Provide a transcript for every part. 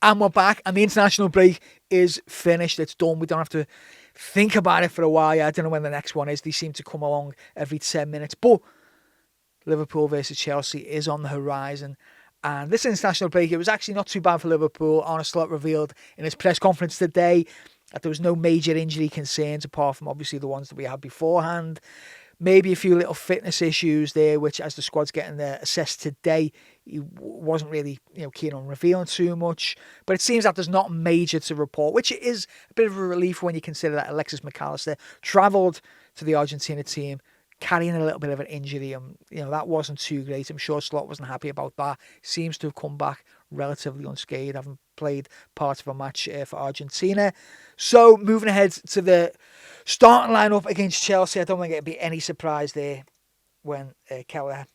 And we're back, and the international break is finished. It's done. We don't have to think about it for a while. I don't know when the next one is. They seem to come along every 10 minutes. But Liverpool versus Chelsea is on the horizon. And this international break, it was actually not too bad for Liverpool. Arne Slot revealed in his press conference today that there was no major injury concerns apart from obviously the ones that we had beforehand. Maybe a few little fitness issues there, which as the squad's getting assessed today, he wasn't really keen on revealing too much. But it seems that there's not major to report, which is a bit of a relief when you consider that Alexis McAllister travelled to the Argentina team carrying a little bit of an injury, and that wasn't too great. I'm sure Slot wasn't happy about that. Seems to have come back relatively unscathed, having played part of a match for Argentina. So moving ahead to the starting lineup against Chelsea, I don't think it'd be any surprise there when Keller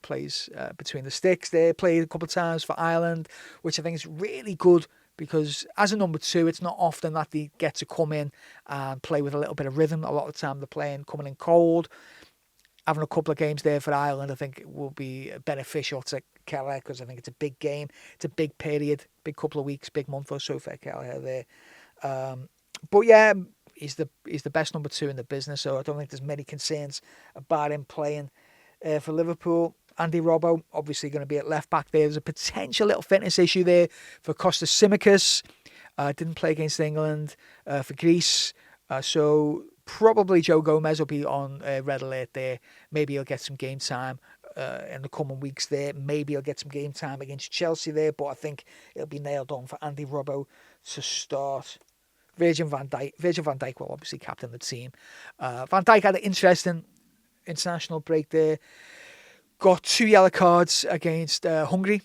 plays between the sticks. They played a couple of times for Ireland, which I think is really good, because as a number 2, it's not often that they get to come in and play with a little bit of rhythm. A lot of the time they're playing coming in cold. Having a couple of games there for Ireland, I think will be beneficial to Kelleher, because I think it's a big game. It's a big period, big couple of weeks, big month or so for Kelleher there. But yeah, he's the best number 2 in the business, so I don't think there's many concerns about him playing for Liverpool. Andy Robbo, obviously going to be at left back there. There's a potential little fitness issue there for Kostas Tsimikas. Didn't play against England for Greece. So probably Joe Gomez will be on red alert there. Maybe he'll get some game time in the coming weeks there. Maybe he'll get some game time against Chelsea there. But I think it'll be nailed on for Andy Robbo to start. Virgil van Dijk will obviously captain the team. Van Dijk had an interesting international break there. Got 2 yellow cards against Hungary.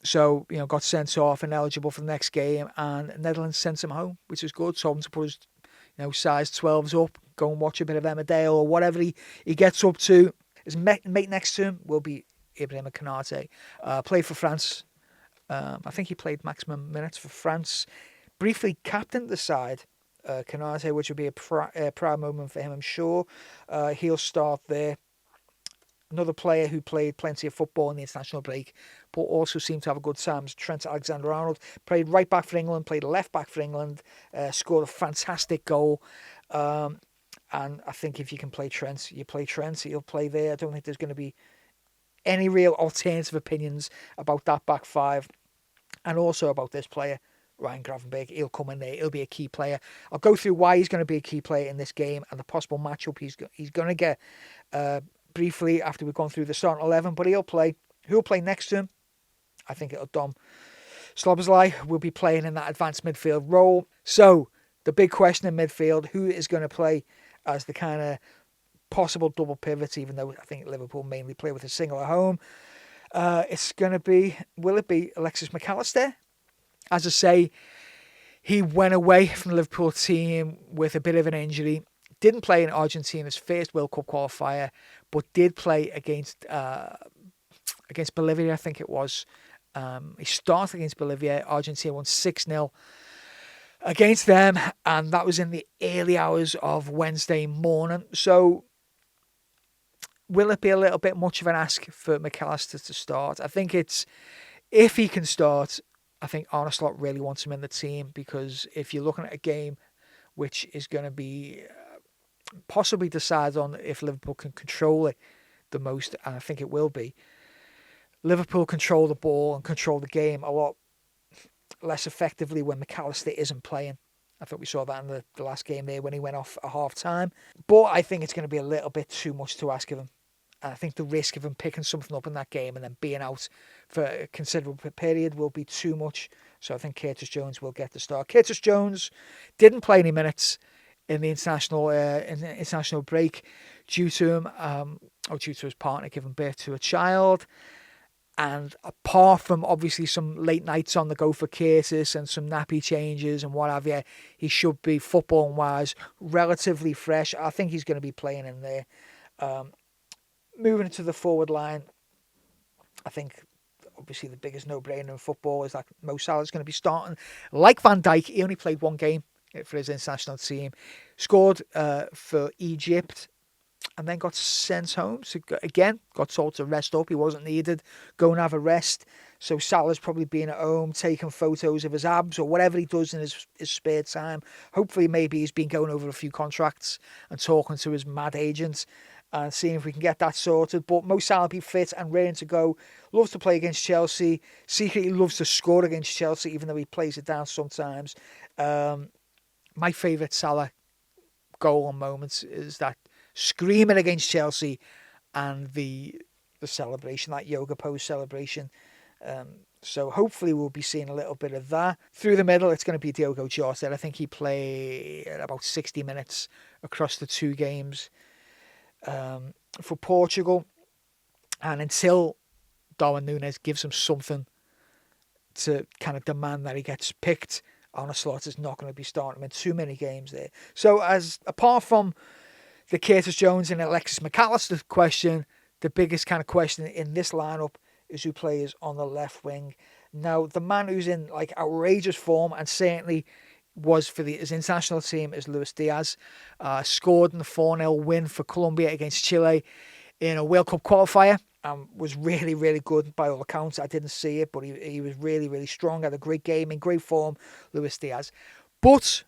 So, got sent off and eligible for the next game. And Netherlands sent him home, which is good. Told him to put his size 12s up, go and watch a bit of Emmerdale or whatever he gets up to. His mate next to him will be Ibrahim Konate. Played for France. I think he played maximum minutes for France. Briefly captained the side, Konate, which would be a proud moment for him, I'm sure. He'll start there. Another player who played plenty of football in the international break, but also seemed to have a good time, is Trent Alexander-Arnold. Played right back for England, played left back for England, scored a fantastic goal. And I think if you can play Trent, you play Trent, he'll play there. I don't think there's going to be any real alternative opinions about that back 5. And also about this player, Ryan Gravenberch. He'll come in there. He'll be a key player. I'll go through why he's going to be a key player in this game and the possible matchup he's going to get briefly after we've gone through the starting 11, but he'll play. Who'll play next to him? I think it'll Dom Szoboszlai will be playing in that advanced midfield role. So the big question in midfield, who is going to play as the kind of possible double pivot, even though I think Liverpool mainly play with a single at home. It's going to be, will it be Alexis McAllister? As I say, he went away from the Liverpool team with a bit of an injury. Didn't play in Argentina's first World Cup qualifier, but did play against Bolivia, I think it was. He started against Bolivia. Argentina won 6-0 against them, and that was in the early hours of Wednesday morning. So will it be a little bit much of an ask for McAllister to start? I think it's, if he can start, I think Arne Slot really wants him in the team, because if you're looking at a game which is going to be possibly decide on if Liverpool can control it the most, and I think it will be. Liverpool control the ball and control the game a lot less effectively when McAllister isn't playing. I thought we saw that in the last game there when he went off at half time. But I think it's going to be a little bit too much to ask of him. And I think the risk of him picking something up in that game and then being out for a considerable period will be too much. So I think Curtis Jones will get the start. Curtis Jones didn't play any minutes in the international break due to his partner giving birth to a child. And apart from obviously some late nights on the go for Curtis and some nappy changes and what have you, he should be football wise relatively fresh. I think he's going to be playing in there. Moving to the forward line, I think obviously the biggest no-brainer in football is that Mo Salah is going to be starting. Like Van Dijk, he only played one game for his international team, scored for Egypt, and then got sent home. So again, got told to rest up. He wasn't needed. Go and have a rest. So Salah's probably being at home, taking photos of his abs or whatever he does in his spare time. Hopefully, maybe he's been going over a few contracts and talking to his mad agent and seeing if we can get that sorted. But Mo Salah will be fit and ready to go. Loves to play against Chelsea. Secretly loves to score against Chelsea, even though he plays it down sometimes. My favourite Salah goal and moments is that screaming against Chelsea and the celebration, that yoga pose celebration. So hopefully we'll be seeing a little bit of that. Through the middle, it's going to be Diogo Jota. I think he played about 60 minutes across the 2 games for Portugal. And until Darwin Núñez gives him something to kind of demand that he gets picked, Arne Slot is not going to be starting him in too many games there. So apart from the Curtis Jones and Alexis McAllister question, the biggest kind of question in this lineup is who plays on the left wing. Now, the man who's in like outrageous form and certainly was for his international team is Luis Diaz. Scored in the 4-0 win for Colombia against Chile in a World Cup qualifier. Was really, really good by all accounts. I didn't see it, but he was really, really strong. Had a great game, in great form, Luis Diaz. But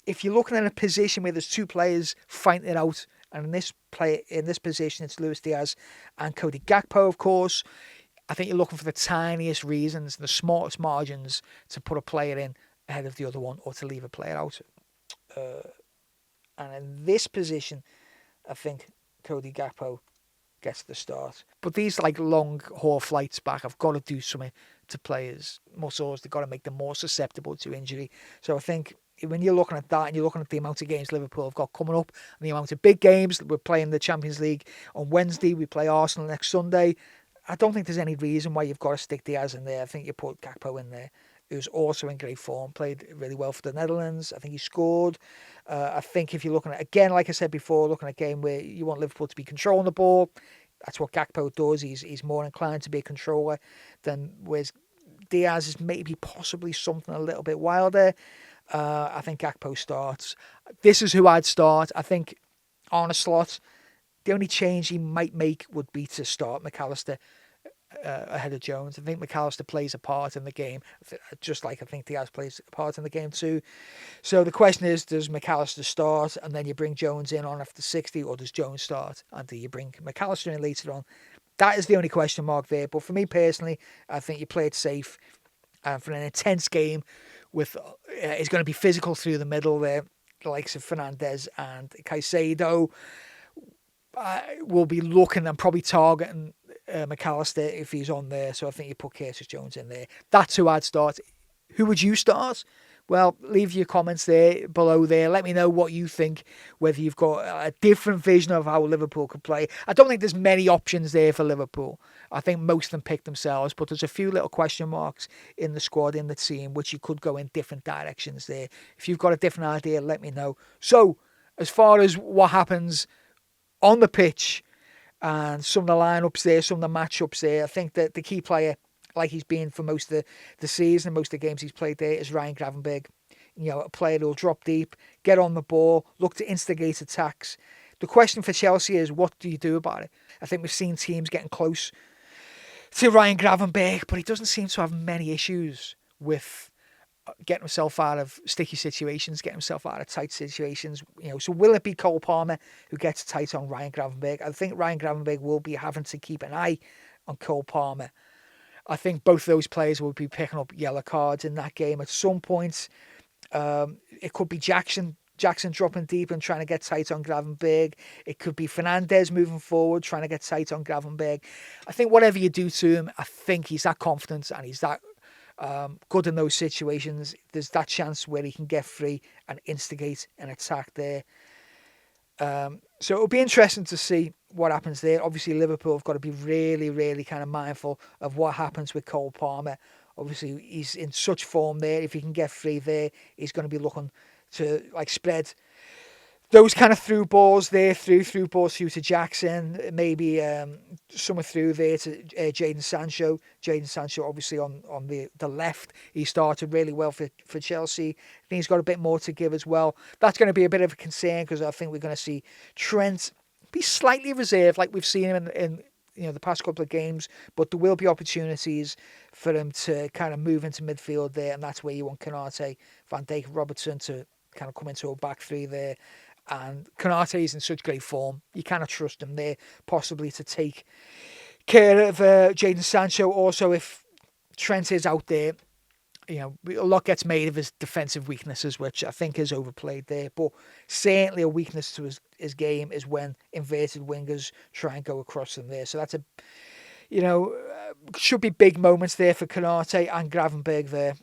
if you're looking at a position where there's 2 players fighting it out, and in this position, it's Luis Diaz and Cody Gakpo, of course. I think you're looking for the tiniest reasons, the smartest margins to put a player in ahead of the other one or to leave a player out. And in this position, I think Cody Gakpo gets the start. But these like long haul flights back have got to do something to players' muscles. They've got to make them more susceptible to injury. So I think when you're looking at that and you're looking at the amount of games Liverpool have got coming up and the amount of big games that we're playing the Champions League on Wednesday, we play Arsenal next Sunday, I don't think there's any reason why you've got to stick Diaz in there. I think you put Gakpo in there, who's also in great form, played really well for the Netherlands. I think he scored. I think if you're looking at, again, like I said before, looking at a game where you want Liverpool to be controlling the ball, that's what Gakpo does. He's more inclined to be a controller than whereas Diaz is maybe possibly something a little bit wilder. I think Gakpo starts. This is who I'd start. I think Arne Slot, the only change he might make would be to start McAllister ahead of Jones. I think McAllister plays a part in the game, just like I think Diaz plays a part in the game too. So the question is, does McAllister start and then you bring Jones in on after 60, or does Jones start and do you bring McAllister in later on? That is the only question mark there. But for me personally, I think you play it safe for an intense game. With it's going to be physical through the middle there. The likes of Fernandes and Caicedo will be looking and probably targeting McAllister if he's on there. So I think you put Curtis Jones in there. That's who I'd start. Who would you start? Well, leave your comments there below there. Let me know what you think, whether you've got a different vision of how Liverpool could play. I don't think there's many options there for Liverpool. I think most of them pick themselves, but there's a few little question marks in the squad, in the team, which you could go in different directions there. If you've got a different idea, let me know. So, as far as what happens on the pitch and some of the lineups there, some of the matchups there, I think that the key player, like he's been for most of the season, most of the games he's played there, is Ryan Gravenberch. You know, a player who'll drop deep, get on the ball, look to instigate attacks. The question for Chelsea is, what do you do about it? I think we've seen teams getting close to Ryan Gravenberch, but he doesn't seem to have many issues with getting himself out of sticky situations, getting himself out of tight situations. You know, so will it be Cole Palmer who gets tight on Ryan Gravenberch? I think Ryan Gravenberch will be having to keep an eye on Cole Palmer. I think both of those players will be picking up yellow cards in that game at some point. It could be Jackson dropping deep and trying to get tight on Gravenberch. It could be Fernandes moving forward, trying to get tight on Gravenberch. I think whatever you do to him, I think he's that confident and he's that good in those situations. There's that chance where he can get free and instigate an attack there. So it'll be interesting to see what happens there. Obviously, Liverpool have got to be really, really kind of mindful of what happens with Cole Palmer. Obviously, he's in such form there. If he can get free there, he's going to be looking to like spread those kind of through balls there, through balls through to Jackson, maybe somewhere through there to Jadon Sancho. Jadon Sancho, obviously on the left, he started really well for Chelsea. I think he's got a bit more to give as well. That's going to be a bit of a concern because I think we're going to see Trent be slightly reserved, like we've seen him the past couple of games, but there will be opportunities for him to kind of move into midfield there, and that's where you want Konate, Van Dijk, Robertson to kind of come into a back three there. And Konate is in such great form. You cannot trust him there, possibly to take care of Jadon Sancho. Also, if Trent is out there, a lot gets made of his defensive weaknesses, which I think is overplayed there. But certainly a weakness to his game is when inverted wingers try and go across him there. So that's should be big moments there for Konate and Gravenberch there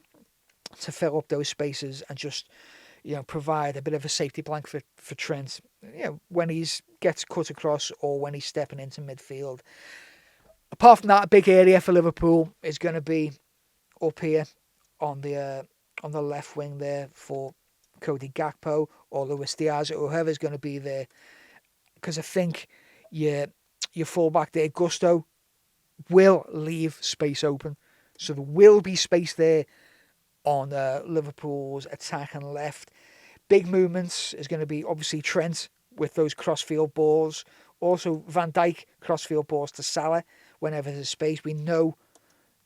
to fill up those spaces and just, provide a bit of a safety blanket for Trent, when he gets cut across or when he's stepping into midfield. Apart from that, a big area for Liverpool is going to be up here on the left wing there for Cody Gakpo or Luis Diaz or whoever's going to be there, because I think your fullback there, Gusto, will leave space open, so there will be space there on Liverpool's attack and left. Big movements is going to be obviously Trent with those crossfield balls, also Van Dijk crossfield balls to Salah whenever there's space. We know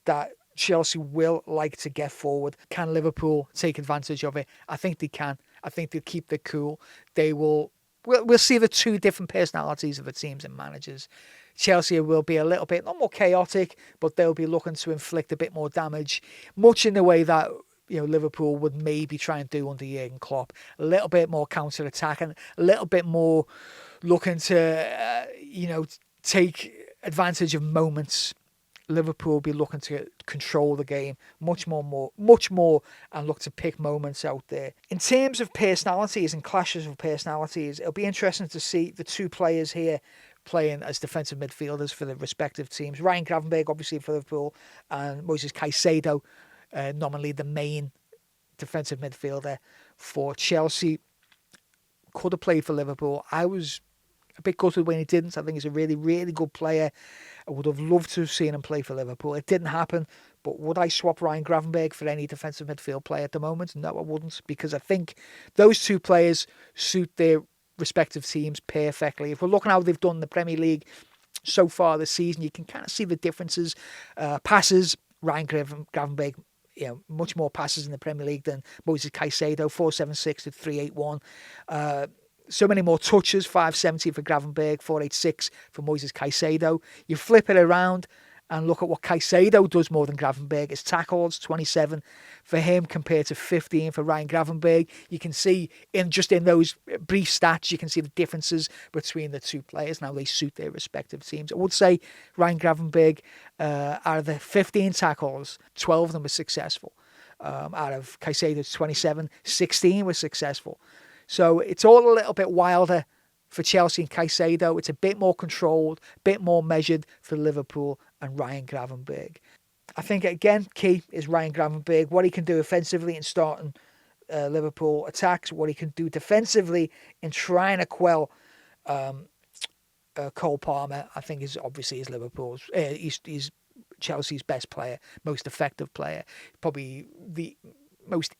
that Chelsea will like to get forward. Can Liverpool take advantage of it? I think they can. I think they'll keep their cool. They will. We'll see the two different personalities of the teams and managers. Chelsea will be a little bit, not more chaotic, but they'll be looking to inflict a bit more damage, much in the way that Liverpool would maybe try and do under Jurgen Klopp. A little bit more counter-attack and a little bit more looking to, take advantage of moments. Liverpool will be looking to control the game much more, and look to pick moments out there. In terms of personalities and clashes of personalities, it'll be interesting to see the two players here playing as defensive midfielders for the respective teams. Ryan Gravenberch, obviously, for Liverpool, and Moises Caicedo, nominally the main defensive midfielder for Chelsea. Could have played for Liverpool. I was a bit gutted when he didn't. I think he's a really, really good player. I would have loved to have seen him play for Liverpool. It didn't happen, but would I swap Ryan Gravenberch for any defensive midfield player at the moment? No, I wouldn't, because I think those two players suit their respective teams perfectly. If we're looking at how they've done in the Premier League so far this season, you can kind of see the differences. Passes, Ryan Gravenberch, much more passes in the Premier League than Moises Caicedo, 476 to 381. So many more touches, 570 for Gravenberch, 486 for Moises Caicedo. You flip it around and look at what Caicedo does more than Gravenberch. His tackles, 27 for him compared to 15 for Ryan Gravenberch. You can see in those brief stats, you can see the differences between the two players and how they suit their respective teams. I would say Ryan Gravenberch, out of the 15 tackles, 12 of them were successful. Out of Caicedo's 27, 16 were successful. So it's all a little bit wilder for Chelsea and Caicedo. It's a bit more controlled, a bit more measured for Liverpool and Ryan Gravenberch. I think, again, key is Ryan Gravenberch, what he can do offensively in starting Liverpool attacks, what he can do defensively in trying to quell Cole Palmer. I think is Liverpool's, he's Chelsea's best player, most effective player, probably the most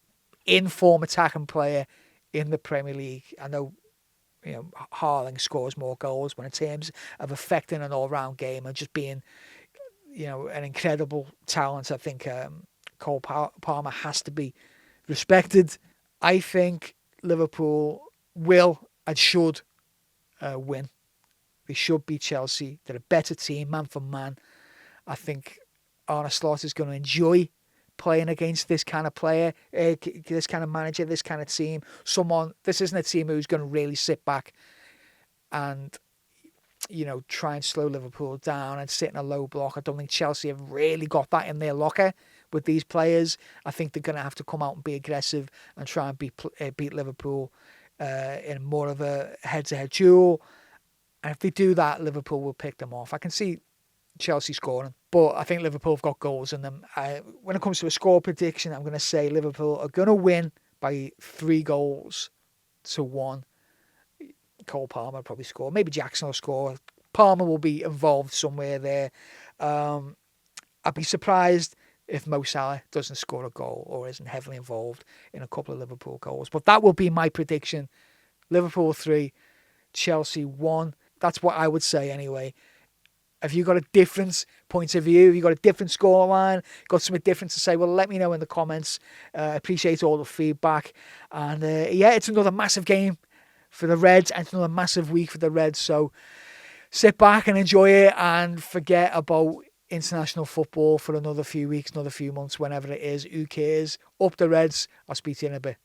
in-form attacking player in the Premier League. I know, Haaland scores more goals, but in terms of affecting an all-round game and just being, an incredible talent, I think Cole Palmer has to be respected. I think Liverpool will and should win. They should beat Chelsea. They're a better team, man for man. I think Arne Slot is going to enjoy playing against this kind of player, this kind of manager, this kind of team. This isn't a team who's going to really sit back and, try and slow Liverpool down and sit in a low block. I don't think Chelsea have really got that in their locker with these players. I think they're going to have to come out and be aggressive and try and beat Liverpool in more of a head-to-head duel. And if they do that, Liverpool will pick them off. I can see Chelsea scoring, but I think Liverpool have got goals in them. When it comes to a score prediction, I'm going to say Liverpool are going to win by 3-1. Cole Palmer will probably score. Maybe Jackson will score. Palmer will be involved somewhere there. I'd be surprised if Mo Salah doesn't score a goal or isn't heavily involved in a couple of Liverpool goals. But that will be my prediction. Liverpool 3, Chelsea 1. That's what I would say anyway. Have you got a different point of view? Have you got a different scoreline? Got something different to say? Well, let me know in the comments. Appreciate all the feedback. And yeah, it's another massive game for the Reds, and it's another massive week for the Reds. So sit back and enjoy it, and forget about international football for another few weeks, another few months, whenever it is. Who cares? Up the Reds. I'll speak to you in a bit.